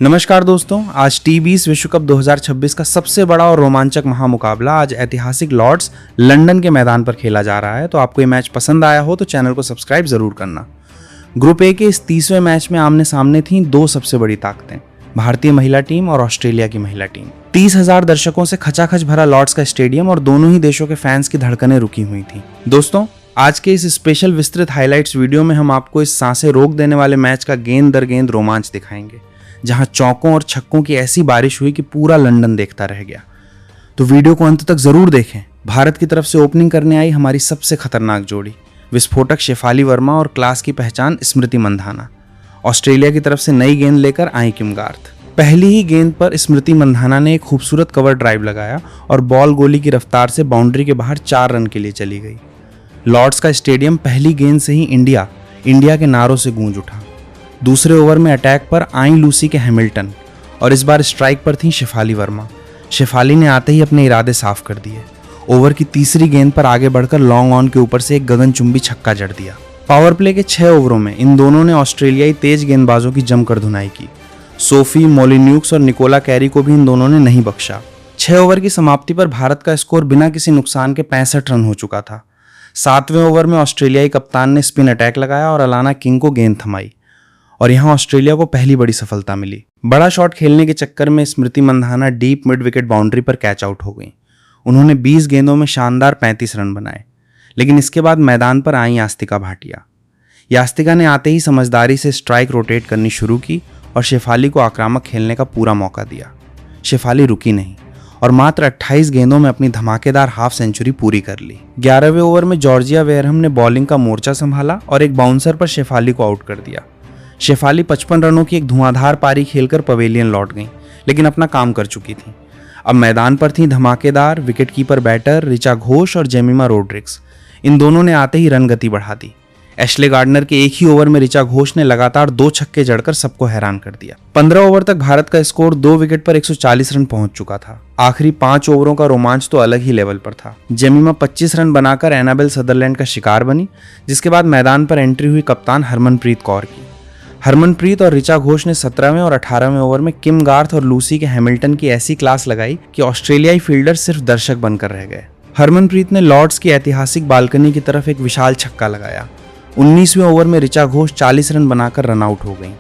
नमस्कार दोस्तों, आज टी20 विश्व कप 2026 का सबसे बड़ा और रोमांचक महामुकाबला आज ऐतिहासिक लॉर्ड्स लंदन के मैदान पर खेला जा रहा है। तो आपको ये मैच पसंद आया हो तो चैनल को सब्सक्राइब जरूर करना। ग्रुप ए के इस 30वें मैच में आमने सामने थीं दो सबसे बड़ी ताकतें, भारतीय महिला टीम और ऑस्ट्रेलिया की महिला टीम। 30,000 दर्शकों से खचाखच भरा लॉर्ड्स का स्टेडियम और दोनों ही देशों के फैंस की धड़कनें रुकी हुई थी। दोस्तों, आज के इस स्पेशल विस्तृत हाईलाइट्स वीडियो में हम आपको इस सांसें रोक देने वाले मैच का गेंद दर गेंद रोमांच दिखाएंगे, जहां चौकों और छक्कों की ऐसी बारिश हुई कि पूरा लंदन देखता रह गया। तो वीडियो को अंत तक जरूर देखें। भारत की तरफ से ओपनिंग करने आई हमारी सबसे खतरनाक जोड़ी, विस्फोटक शेफाली वर्मा और क्लास की पहचान स्मृति मंधाना। ऑस्ट्रेलिया की तरफ से नई गेंद लेकर आई किम गार्थ। पहली ही गेंद पर स्मृति मंधाना ने एक खूबसूरत कवर ड्राइव लगाया और बॉल गोली की रफ्तार से बाउंड्री के बाहर 4 रन के लिए चली गई। लॉर्ड्स का स्टेडियम पहली गेंद से ही इंडिया के नारों से गूंज उठा। दूसरे ओवर में अटैक पर आई लूसी के हैमिल्टन और इस बार स्ट्राइक पर थी शेफाली वर्मा। शेफाली ने आते ही अपने इरादे साफ कर दिए। ओवर की तीसरी गेंद पर आगे बढ़कर लॉन्ग ऑन के ऊपर से एक गगनचुंबी छक्का जड़ दिया। पावर प्ले के 6 ओवरों में इन दोनों ने ऑस्ट्रेलियाई तेज गेंदबाजों की जमकर धुनाई की। सोफी, मोलिन्यूक्स और निकोला कैरी को भी इन दोनों ने नहीं बख्शा। 6 ओवर की समाप्ति पर भारत का स्कोर बिना किसी नुकसान के 65 रन हो चुका था। 7वें ओवर में ऑस्ट्रेलियाई कप्तान ने स्पिन अटैक लगाया और अलाना किंग को गेंद थमाई और यहां ऑस्ट्रेलिया को पहली बड़ी सफलता मिली। बड़ा शॉट खेलने के चक्कर में Smriti Mandhana deep mid wicket boundary पर कैच आउट हो गई। उन्होंने 20 गेंदों में शानदार 35 रन बनाए, लेकिन इसके बाद मैदान पर आई यास्तिका भाटिया। यास्तिका ने आते ही समझदारी से स्ट्राइक रोटेट करनी शुरू की और शेफाली को आक्रामक खेलने का पूरा मौका दिया। शेफाली रुकी नहीं और मात्र 28 गेंदों में अपनी धमाकेदार हाफ सेंचुरी पूरी कर ली। 11वें ओवर में जॉर्जिया वेयरहम ने बॉलिंग का मोर्चा संभाला और एक बाउंसर पर शेफाली को आउट कर दिया। शेफाली 55 रनों की एक धुआंधार पारी खेलकर पवेलियन लौट गईं, लेकिन अपना काम कर चुकी थीं। अब मैदान पर थीं धमाकेदार विकेटकीपर बैटर रिचा घोष और जेमिमा रोड्रिग्स। इन दोनों ने आते ही रन गति बढ़ा दी। एशले गार्डनर के एक ही ओवर में रिचा घोष ने लगातार 2 छक्के जड़कर सबको हैरान कर दिया। 15 ओवर तक भारत का स्कोर 2 विकेट पर 140 रन पहुंच चुका था। आखिरी 5 ओवरों का रोमांच तो अलग ही लेवल पर था। जेमिमा 25 रन बनाकर एनाबेल सदरलैंड का शिकार बनी, जिसके बाद मैदान पर एंट्री हुई कप्तान हरमनप्रीत कौर की। हरमनप्रीत और रिचा घोष ने 17वें और 18वें ओवर में किम गार्थ और लूसी के हैमिल्टन की ऐसी क्लास लगाई कि ऑस्ट्रेलियाई फील्डर सिर्फ दर्शक बनकर रह गए। हरमनप्रीत ने लॉर्ड्स की ऐतिहासिक बालकनी की तरफ एक विशाल छक्का लगाया। 19वें ओवर में रिचा घोष 40 रन बनाकर रन आउट हो गईं।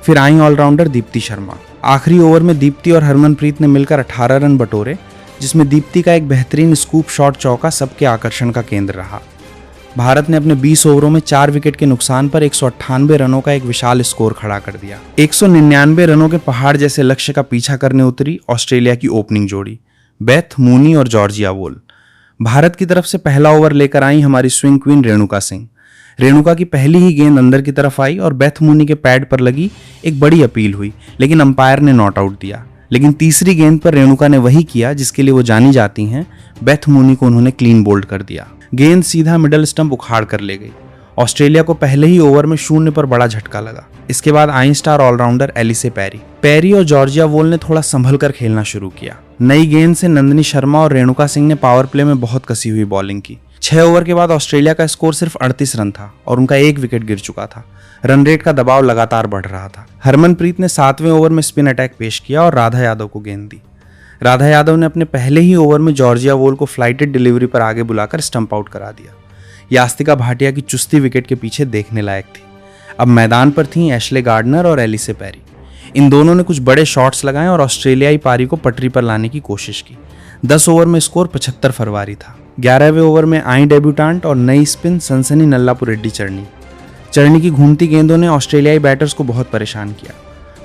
फिर आई ऑलराउंडर दीप्ति शर्मा। आखिरी ओवर में दीप्ति और हरमनप्रीत ने मिलकर 18 रन बटोरे, जिसमें दीप्ति का एक बेहतरीन स्कूप शॉट चौका सबके आकर्षण का केंद्र रहा। भारत ने अपने 20 ओवरों में 4 विकेट के नुकसान पर 198 रनों का एक विशाल स्कोर खड़ा कर दिया। 199 रनों के पहाड़ जैसे लक्ष्य का पीछा करने उतरी ऑस्ट्रेलिया की ओपनिंग जोड़ी, बेथ मूनी और जॉर्जिया वोल। भारत की तरफ से पहला ओवर लेकर आई हमारी स्विंग क्वीन रेणुका सिंह। रेणुका की पहली ही गेंद अंदर की तरफ आई और बेथ मूनी के पैड पर लगी एक बड़ी अपील हुई, लेकिन अंपायर ने नॉट आउट दिया। लेकिन तीसरी गेंद पर रेणुका ने वही किया जिसके लिए वो जानी जाती हैं। बेथ मूनी को उन्होंने क्लीन बोल्ड कर दिया। गेंद सीधा मिडल स्टंप उखाड़ कर ले गई। ऑस्ट्रेलिया को पहले ही ओवर में 0 पर बड़ा झटका लगा। इसके बाद आई स्टार ऑलराउंडर एलिसे पेरी और जॉर्जिया वोल ने थोड़ा संभल कर खेलना शुरू किया। नई गेंद से नंदिनी शर्मा और रेणुका सिंह ने पावर प्ले में बहुत कसी हुई बॉलिंग की। 6 ओवर के बाद ऑस्ट्रेलिया का स्कोर सिर्फ 38 रन था और उनका 1 विकेट गिर चुका था। रन रेट का दबाव लगातार बढ़ रहा था। हरमनप्रीत ने 7वें ओवर में स्पिन अटैक पेश किया और राधा यादव को गेंद दी। राधा यादव ने अपने पहले ही ओवर में जॉर्जिया वोल को फ्लाइटेड डिलीवरी पर आगे बुलाकर स्टंप आउट करा दिया। यास्तिका भाटिया की चुस्ती विकेट के पीछे देखने लायक थी। अब मैदान पर थीं एशले गार्डनर और एलिसे पेरी। इन दोनों ने कुछ बड़े शॉट्स लगाए और ऑस्ट्रेलियाई पारी को पटरी पर लाने की कोशिश की। 10 ओवर में स्कोर 75 फरवरी था। 11वें ओवर में आई डेब्यूटांट और नई स्पिन सनसनी नल्लापुरेड्डी चरनी की घूमती गेंदों ने ऑस्ट्रेलियाई बैटर्स को बहुत परेशान किया।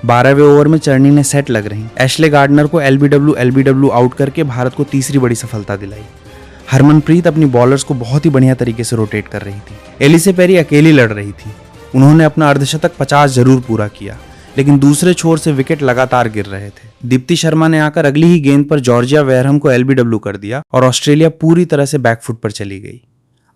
12वें ओवर में चरनी ने सेट लग रही एशले गार्डनर को एलबीडब्ल्यू आउट करके भारत को तीसरी बड़ी सफलता दिलाई। हरमनप्रीत अपनी बॉलर्स को बहुत ही बढ़िया तरीके से रोटेट कर रही थी। एलिसे पेरी अकेली लड़ रही थी। उन्होंने अपना अर्धशतक 50 जरूर पूरा किया, लेकिन दूसरे छोर से विकेट लगातार गिर रहे थे। दीप्ति शर्मा ने आकर अगली ही गेंद पर जॉर्जिया वेयरहम को एलबीडब्ल्यू कर दिया और ऑस्ट्रेलिया पूरी तरह से बैकफुट पर चली गई।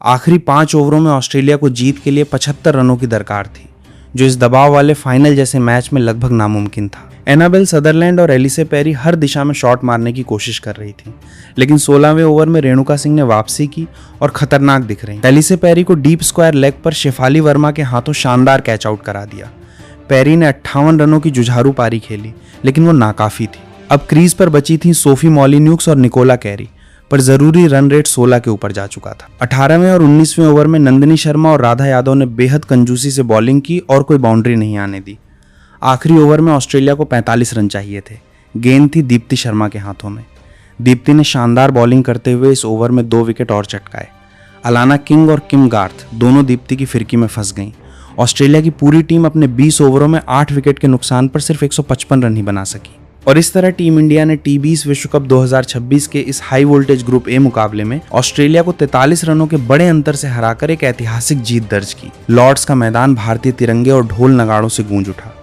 आखिरी 5 ओवरों में ऑस्ट्रेलिया को जीत के लिए 75 रनों की दरकार थी, जो इस दबाव वाले फाइनल जैसे मैच में लगभग नामुमकिन था। एनाबेल सदरलैंड और एलिसे पेरी हर दिशा में शॉट मारने की कोशिश कर रही थी, लेकिन 16वें ओवर में रेणुका सिंह ने वापसी की और खतरनाक दिख रही। एलिसे पेरी को डीप स्क्वायर लेग पर शेफाली वर्मा के हाथों शानदार कैच आउट करा दिया। पेरी ने 58 रनों की जुझारू पारी खेली, लेकिन वो नाकाफी थी। अब क्रीज पर बची थी सोफी मॉलिन्यूक्स और निकोला कैरी, पर जरूरी रन रेट 16 के ऊपर जा चुका था। 18वें और 19वें ओवर में नंदिनी शर्मा और राधा यादव ने बेहद कंजूसी से बॉलिंग की और कोई बाउंड्री नहीं आने दी। आखिरी ओवर में ऑस्ट्रेलिया को 45 रन चाहिए थे। गेंद थी दीप्ति शर्मा के हाथों में। दीप्ति ने शानदार बॉलिंग करते हुए इस ओवर में 2 विकेट और चटकाए। अलाना किंग और किम गार्थ दोनों दीप्ति की फिरकी में फंस गईं। ऑस्ट्रेलिया की पूरी टीम अपने 20 ओवरों में 8 विकेट के नुकसान पर सिर्फ 155 रन ही बना सकी। और इस तरह टीम इंडिया ने टी20 विश्व कप 2026 के इस हाई वोल्टेज ग्रुप ए मुकाबले में ऑस्ट्रेलिया को 43 रनों के बड़े अंतर से हराकर एक ऐतिहासिक जीत दर्ज की। लॉर्ड्स का मैदान भारतीय तिरंगे और ढोल नगाड़ों से गूंज उठा।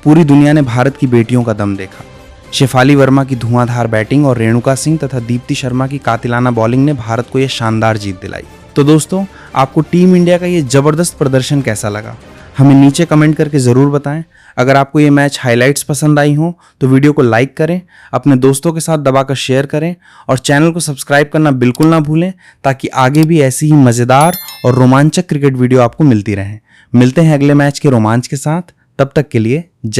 पूरी दुनिया ने भारत की बेटियों का दम देखा। शेफाली वर्मा की धुआंधार बैटिंग और रेणुका सिंह तथा दीप्ति शर्मा की कातिलाना बॉलिंग ने भारत को यह शानदार जीत दिलाई। तो दोस्तों, आपको टीम इंडिया का ये जबरदस्त प्रदर्शन कैसा लगा, हमें नीचे कमेंट करके ज़रूर बताएं। अगर आपको ये मैच हाइलाइट्स पसंद आई हो तो वीडियो को लाइक करें, अपने दोस्तों के साथ दबाकर शेयर करें और चैनल को सब्सक्राइब करना बिल्कुल ना भूलें, ताकि आगे भी ऐसी ही मज़ेदार और रोमांचक क्रिकेट वीडियो आपको मिलती रहें। मिलते हैं अगले मैच के रोमांच के साथ, तब तक के लिए जय।